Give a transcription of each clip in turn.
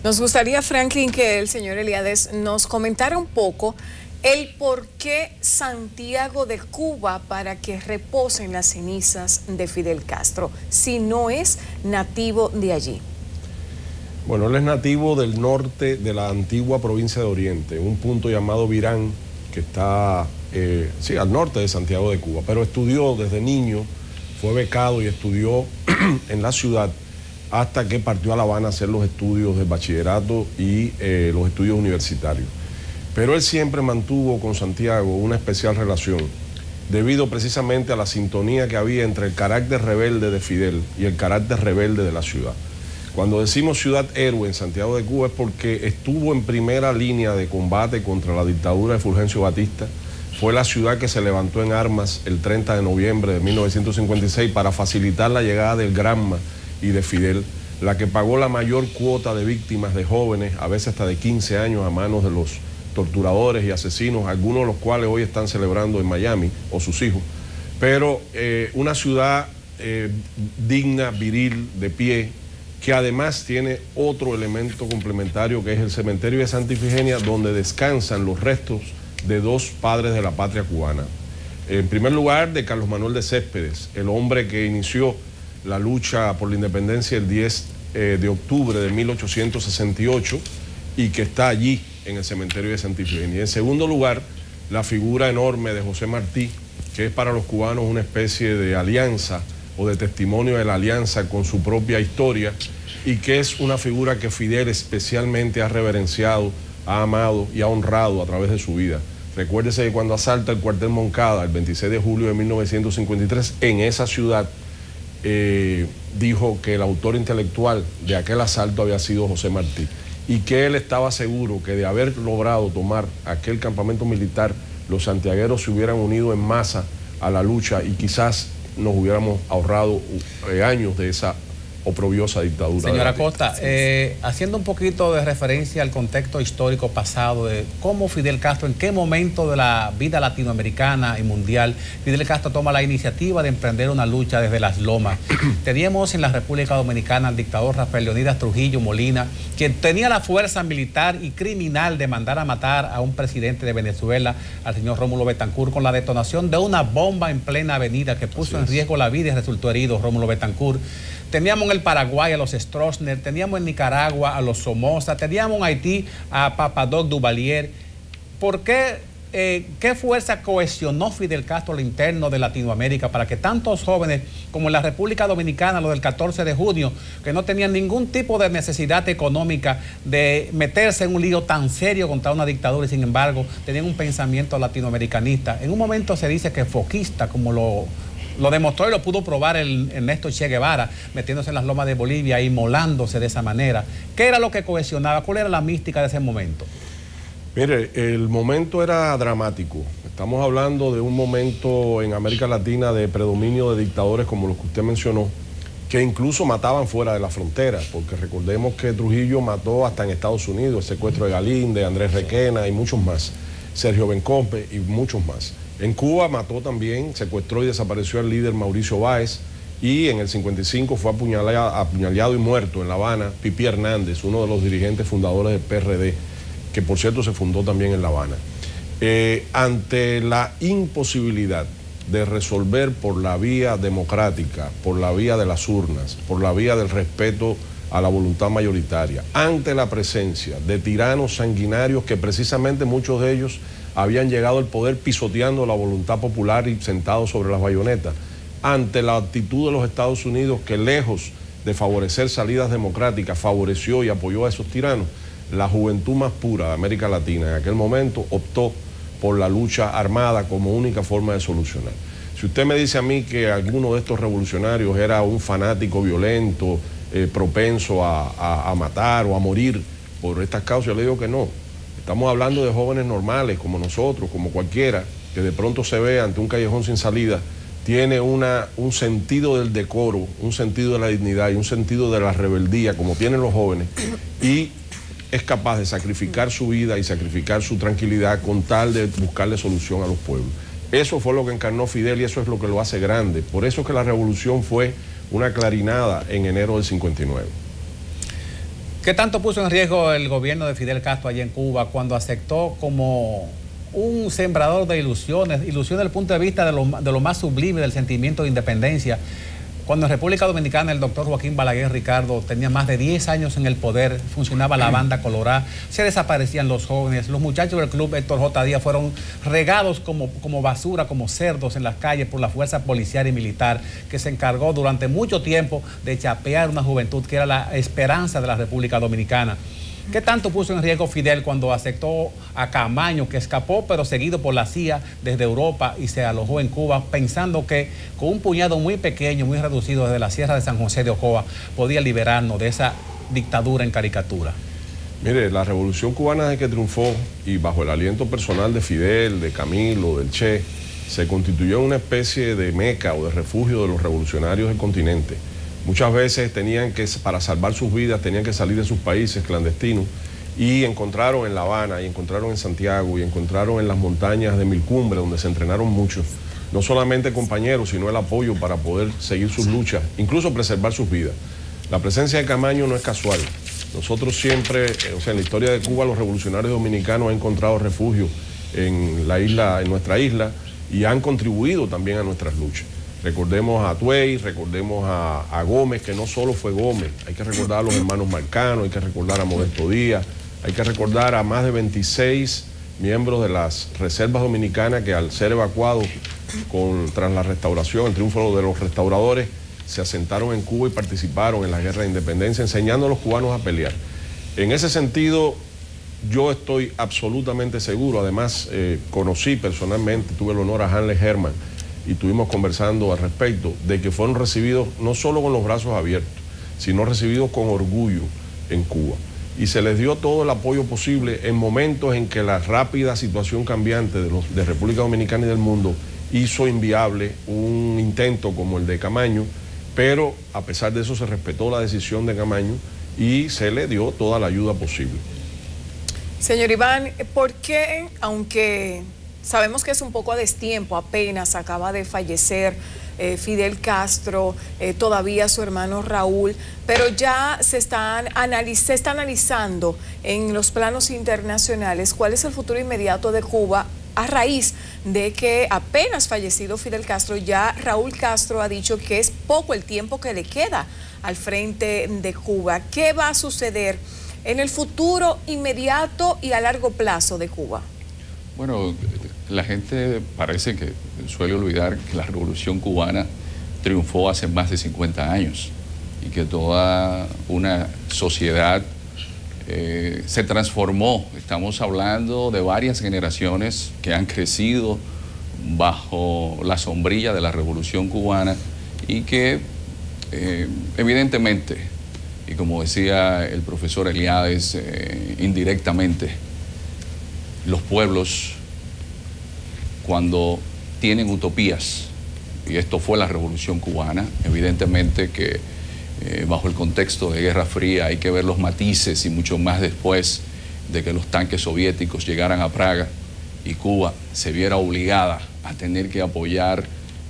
Nos gustaría, Franklin, que el señor Eliades nos comentara un poco el por qué Santiago de Cuba para que reposen las cenizas de Fidel Castro, si no es nativo de allí. Bueno, él es nativo del norte de la antigua provincia de Oriente, un punto llamado Virán, que está al norte de Santiago de Cuba, pero estudió desde niño, fue becado y estudió en la ciudad hasta que partió a La Habana a hacer los estudios de bachillerato y los estudios universitarios. Pero él siempre mantuvo con Santiago una especial relación, debido precisamente a la sintonía que había entre el carácter rebelde de Fidel y el carácter rebelde de la ciudad. Cuando decimos ciudad héroe en Santiago de Cuba es porque estuvo en primera línea de combate contra la dictadura de Fulgencio Batista. Fue la ciudad que se levantó en armas el 30 de noviembre de 1956 para facilitar la llegada del Granma y de Fidel, la que pagó la mayor cuota de víctimas de jóvenes, a veces hasta de 15 años, a manos de los torturadores y asesinos, algunos de los cuales hoy están celebrando en Miami, o sus hijos. Pero una ciudad digna, viril, de pie, que además tiene otro elemento complementario, que es el cementerio de Santa Ifigenia, donde descansan los restos de dos padres de la patria cubana. En primer lugar, de Carlos Manuel de Céspedes, el hombre que inició la lucha por la independencia el 10 de octubre de 1868 y que está allí en el cementerio de Santa Ifigenia. En segundo lugar, la figura enorme de José Martí, que es para los cubanos una especie de alianza o de testimonio de la alianza con su propia historia, y que es una figura que Fidel especialmente ha reverenciado, ha amado y ha honrado a través de su vida. Recuérdese que cuando asalta el cuartel Moncada el 26 de julio de 1953, en esa ciudad dijo que el autor intelectual de aquel asalto había sido José Martí, y que él estaba seguro que de haber logrado tomar aquel campamento militar, los santiagueros se hubieran unido en masa a la lucha y quizás nos hubiéramos ahorrado años de esa oprobiosa dictadura. Señora Costa, haciendo un poquito de referencia al contexto histórico pasado de cómo Fidel Castro, en qué momento de la vida latinoamericana y mundial, Fidel Castro toma la iniciativa de emprender una lucha desde las lomas. Teníamos en la República Dominicana al dictador Rafael Leonidas Trujillo Molina, quien tenía la fuerza militar y criminal de mandar a matar a un presidente de Venezuela, al señor Rómulo Betancourt, con la detonación de una bomba en plena avenida que puso en riesgo la vida y resultó herido Rómulo Betancourt. Teníamos en el Paraguay a los Stroessner, teníamos en Nicaragua a los Somoza, teníamos en Haití a Papadoc Duvalier. ¿Por qué, qué fuerza cohesionó Fidel Castro al interno de Latinoamérica para que tantos jóvenes como en la República Dominicana, los del 14 de junio, que no tenían ningún tipo de necesidad económica de meterse en un lío tan serio contra una dictadura y sin embargo tenían un pensamiento latinoamericanista? En un momento se dice que foquista, como lo demostró y lo pudo probar el Ernesto Che Guevara, metiéndose en las lomas de Bolivia y molándose de esa manera. ¿Qué era lo que cohesionaba? ¿Cuál era la mística de ese momento? Mire, el momento era dramático. Estamos hablando de un momento en América Latina de predominio de dictadores como los que usted mencionó, que incluso mataban fuera de la frontera, porque recordemos que Trujillo mató hasta en Estados Unidos, el secuestro de Galíndez, Andrés Requena y muchos más, Sergio Bencope y muchos más. En Cuba mató también, secuestró y desapareció al líder Mauricio Báez, y en el 55 fue apuñalado y muerto en La Habana Pipí Hernández, uno de los dirigentes fundadores del PRD, que por cierto se fundó también en La Habana. Ante la imposibilidad de resolver por la vía democrática, por la vía de las urnas, por la vía del respeto a la voluntad mayoritaria, ante la presencia de tiranos sanguinarios que precisamente muchos de ellos habían llegado al poder pisoteando la voluntad popular y sentados sobre las bayonetas, ante la actitud de los Estados Unidos que lejos de favorecer salidas democráticas, favoreció y apoyó a esos tiranos, la juventud más pura de América Latina en aquel momento optó por la lucha armada como única forma de solucionar. Si usted me dice a mí que alguno de estos revolucionarios era un fanático violento, propenso a matar o a morir por estas causas, yo le digo que no. Estamos hablando de jóvenes normales como nosotros, como cualquiera, que de pronto se ve ante un callejón sin salida, tiene un sentido del decoro, un sentido de la dignidad y un sentido de la rebeldía, como tienen los jóvenes, y es capaz de sacrificar su vida y sacrificar su tranquilidad con tal de buscarle solución a los pueblos. Eso fue lo que encarnó Fidel y eso es lo que lo hace grande. Por eso es que la revolución fue una clarinada en enero del 59. ¿Qué tanto puso en riesgo el gobierno de Fidel Castro allá en Cuba cuando aceptó como un sembrador de ilusiones desde el punto de vista de lo más sublime del sentimiento de independencia? Cuando en República Dominicana el doctor Joaquín Balaguer Ricardo tenía más de 10 años en el poder, funcionaba la banda colorada, se desaparecían los jóvenes, los muchachos del club Héctor J. Díaz fueron regados como basura, como cerdos en las calles por la fuerza policial y militar que se encargó durante mucho tiempo de chapear una juventud que era la esperanza de la República Dominicana. ¿Qué tanto puso en riesgo Fidel cuando aceptó a Camaño, que escapó pero seguido por la CIA desde Europa y se alojó en Cuba, pensando que con un puñado muy pequeño, muy reducido desde la Sierra de San José de Ocoa, podía liberarnos de esa dictadura en caricatura? Mire, la revolución cubana desde que triunfó y bajo el aliento personal de Fidel, de Camilo, del Che, se constituyó en una especie de meca o de refugio de los revolucionarios del continente. Muchas veces tenían que, para salvar sus vidas, tenían que salir de sus países clandestinos y encontraron en La Habana, y encontraron en Santiago, y encontraron en las montañas de Mil Cumbres, donde se entrenaron muchos, no solamente compañeros, sino el apoyo para poder seguir sus luchas, incluso preservar sus vidas. La presencia de Camaño no es casual. Nosotros siempre, en la historia de Cuba, los revolucionarios dominicanos han encontrado refugio en nuestra isla, y han contribuido también a nuestras luchas. Recordemos a Tuey, recordemos a Gómez, que no solo fue Gómez, hay que recordar a los hermanos Marcano, hay que recordar a Modesto Díaz, hay que recordar a más de 26 miembros de las reservas dominicanas que al ser evacuados tras la restauración, el triunfo de los restauradores, se asentaron en Cuba y participaron en la guerra de independencia, enseñando a los cubanos a pelear. En ese sentido, yo estoy absolutamente seguro, además conocí personalmente, tuve el honor a Hanley Herman, y estuvimos conversando al respecto, de que fueron recibidos no solo con los brazos abiertos, sino recibidos con orgullo en Cuba. Y se les dio todo el apoyo posible en momentos en que la rápida situación cambiante de República Dominicana y del mundo hizo inviable un intento como el de Camaño, pero a pesar de eso se respetó la decisión de Camaño y se le dio toda la ayuda posible. Señor Iván, ¿por qué, aunque sabemos que es un poco a destiempo, apenas acaba de fallecer Fidel Castro, todavía su hermano Raúl, pero ya se está analizando en los planos internacionales cuál es el futuro inmediato de Cuba a raíz de que apenas fallecido Fidel Castro, ya Raúl Castro ha dicho que es poco el tiempo que le queda al frente de Cuba? ¿Qué va a suceder en el futuro inmediato y a largo plazo de Cuba? Bueno, la gente parece que suele olvidar que la Revolución Cubana triunfó hace más de 50 años y que toda una sociedad se transformó. Estamos hablando de varias generaciones que han crecido bajo la sombrilla de la Revolución Cubana y que evidentemente, y como decía el profesor Eliades, indirectamente, los pueblos, cuando tienen utopías, y esto fue la Revolución Cubana, evidentemente que bajo el contexto de Guerra Fría hay que ver los matices, y mucho más después de que los tanques soviéticos llegaran a Praga y Cuba se viera obligada a tener que apoyar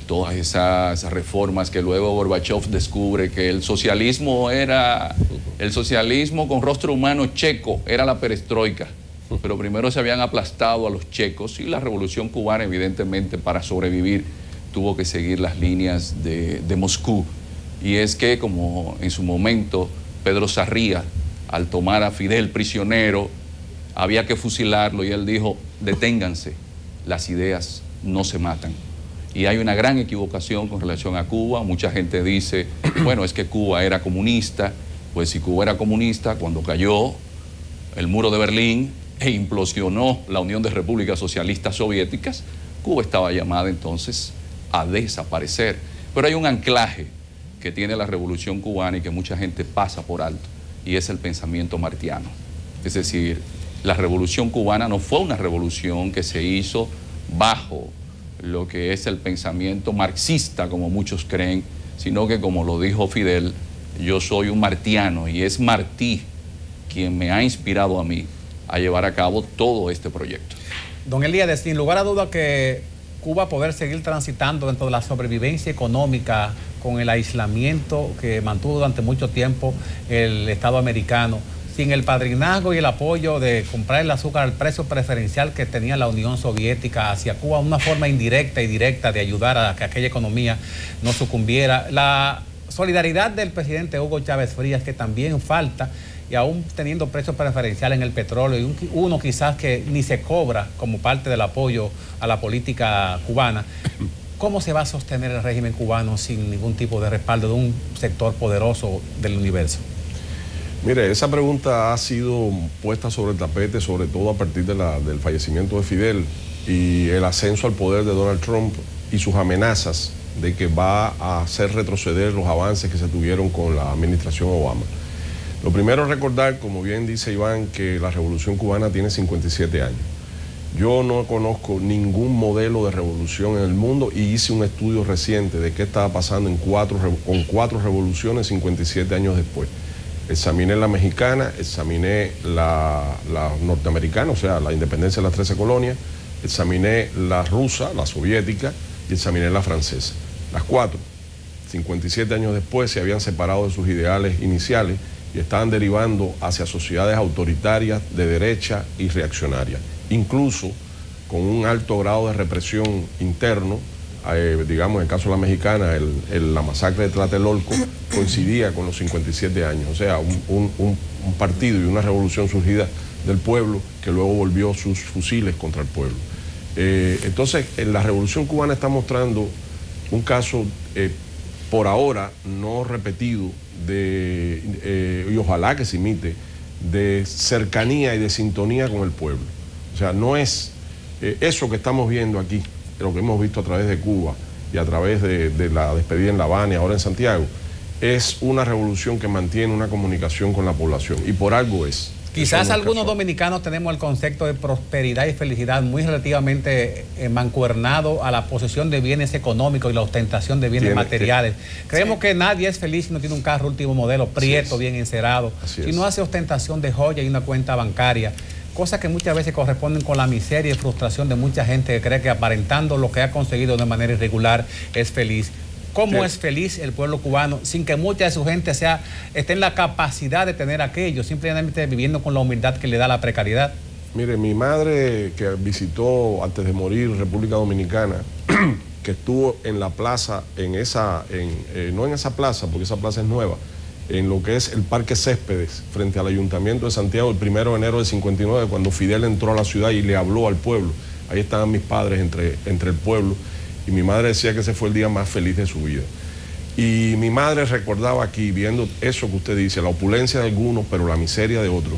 todas esas reformas que luego Gorbachev descubre que el socialismo con rostro humano checo, era la perestroika. Pero primero se habían aplastado a los checos y la Revolución Cubana, evidentemente, para sobrevivir, tuvo que seguir las líneas de Moscú. Y es que, como en su momento Pedro Sarria, al tomar a Fidel prisionero, había que fusilarlo y él dijo: deténganse, las ideas no se matan. Y hay una gran equivocación con relación a Cuba. Mucha gente dice, bueno, es que Cuba era comunista. Pues si Cuba era comunista, cuando cayó el muro de Berlín e implosionó la Unión de Repúblicas Socialistas Soviéticas, Cuba estaba llamada entonces a desaparecer. Pero hay un anclaje que tiene la Revolución Cubana y que mucha gente pasa por alto, y es el pensamiento martiano. Es decir, la Revolución Cubana no fue una revolución que se hizo bajo lo que es el pensamiento marxista, como muchos creen, sino que, como lo dijo Fidel, yo soy un martiano, y es Martí quien me ha inspirado a mí a llevar a cabo todo este proyecto. Don Eliades, sin lugar a duda que Cuba poder seguir transitando dentro de la sobrevivencia económica con el aislamiento que mantuvo durante mucho tiempo el Estado americano, sin el padrinazgo y el apoyo de comprar el azúcar al precio preferencial que tenía la Unión Soviética hacia Cuba, una forma indirecta y directa de ayudar a que aquella economía no sucumbiera. La solidaridad del presidente Hugo Chávez Frías, que también falta, y aún teniendo precios preferenciales en el petróleo, y uno quizás que ni se cobra como parte del apoyo a la política cubana. ¿Cómo se va a sostener el régimen cubano sin ningún tipo de respaldo de un sector poderoso del universo? Mire, esa pregunta ha sido puesta sobre el tapete, sobre todo a partir del fallecimiento de Fidel y el ascenso al poder de Donald Trump y sus amenazas de que va a hacer retroceder los avances que se tuvieron con la administración Obama. Lo primero es recordar, como bien dice Iván, que la Revolución Cubana tiene 57 años. Yo no conozco ningún modelo de revolución en el mundo y hice un estudio reciente de qué estaba pasando con cuatro revoluciones 57 años después. Examiné la mexicana, examiné la norteamericana, o sea, la independencia de las 13 colonias, examiné la rusa, la soviética y examiné la francesa. Las cuatro, 57 años después, se habían separado de sus ideales iniciales y estaban derivando hacia sociedades autoritarias de derecha y reaccionarias, incluso con un alto grado de represión interno. Digamos, en el caso de la mexicana, la masacre de Tlatelolco coincidía con los 57 años, o sea, un partido y una revolución surgida del pueblo que luego volvió sus fusiles contra el pueblo. Entonces, la Revolución Cubana está mostrando un caso, por ahora, no repetido, y ojalá que se imite, de cercanía y de sintonía con el pueblo. O sea, no es eso que estamos viendo aquí, lo que hemos visto a través de Cuba y a través de la despedida en La Habana y ahora en Santiago, es una revolución que mantiene una comunicación con la población, y por algo es. Quizás algunos dominicanos tenemos el concepto de prosperidad y felicidad muy relativamente mancuernado a la posesión de bienes económicos y la ostentación de bienes materiales. Creemos que nadie es feliz si no tiene un carro último modelo, prieto, bien encerado, si no hace ostentación de joya y una cuenta bancaria, cosas que muchas veces corresponden con la miseria y frustración de mucha gente que cree que aparentando lo que ha conseguido de manera irregular es feliz. ¿Cómo es feliz el pueblo cubano sin que mucha de su gente esté en la capacidad de tener aquello, simplemente viviendo con la humildad que le da la precariedad? Mire, mi madre, que visitó antes de morir República Dominicana, que estuvo en la plaza, no en esa plaza, porque esa plaza es nueva, en lo que es el Parque Céspedes, frente al Ayuntamiento de Santiago, el 1 de enero del 59, cuando Fidel entró a la ciudad y le habló al pueblo. Ahí estaban mis padres entre el pueblo. Y mi madre decía que ese fue el día más feliz de su vida. Y mi madre recordaba aquí, viendo eso que usted dice, la opulencia de algunos, pero la miseria de otros,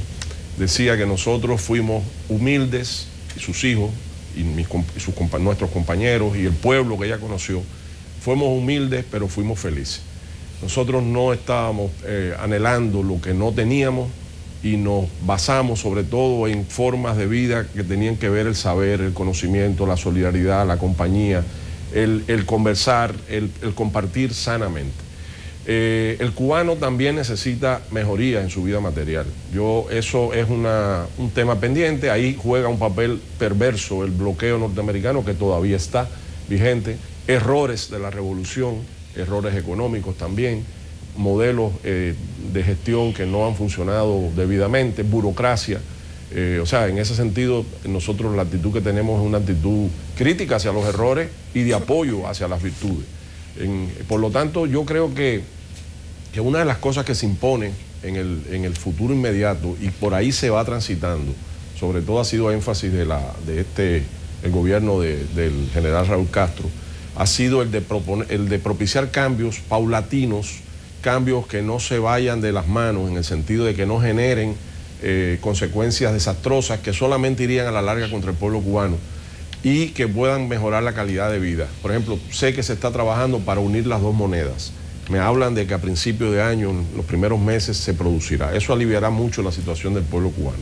decía que nosotros fuimos humildes, y sus hijos, y nuestros compañeros, y el pueblo que ella conoció, fuimos humildes, pero fuimos felices. Nosotros no estábamos anhelando lo que no teníamos, y nos basamos sobre todo en formas de vida que tenían que ver el saber, el conocimiento, la solidaridad, la compañía, el conversar, el compartir sanamente. El cubano también necesita mejoría en su vida material. Eso es un tema pendiente. Ahí juega un papel perverso el bloqueo norteamericano, que todavía está vigente, errores de la revolución, errores económicos también, modelos de gestión que no han funcionado debidamente, burocracia. O sea, en ese sentido, nosotros la actitud que tenemos es una actitud crítica hacia los errores y de apoyo hacia las virtudes. Por lo tanto, yo creo que una de las cosas que se impone en el futuro inmediato, y por ahí se va transitando, sobre todo ha sido énfasis el gobierno del general Raúl Castro, ha sido el de propiciar cambios paulatinos, cambios que no se vayan de las manos, en el sentido de que no generen consecuencias desastrosas que solamente irían a la larga contra el pueblo cubano, y que puedan mejorar la calidad de vida. Por ejemplo, sé que se está trabajando para unir las dos monedas. Me hablan de que a principios de año, en los primeros meses, se producirá. Eso aliviará mucho la situación del pueblo cubano.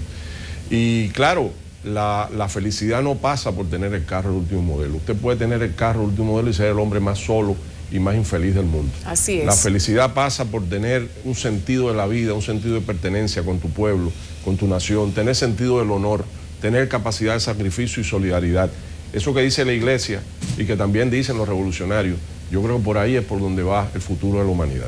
Y claro, la felicidad no pasa por tener el carro de último modelo. Usted puede tener el carro de último modelo y ser el hombre más solo y más infeliz del mundo. Así es. La felicidad pasa por tener un sentido de la vida, un sentido de pertenencia con tu pueblo, con tu nación, tener sentido del honor, tener capacidad de sacrificio y solidaridad. Eso que dice la Iglesia y que también dicen los revolucionarios, yo creo que por ahí es por donde va el futuro de la humanidad.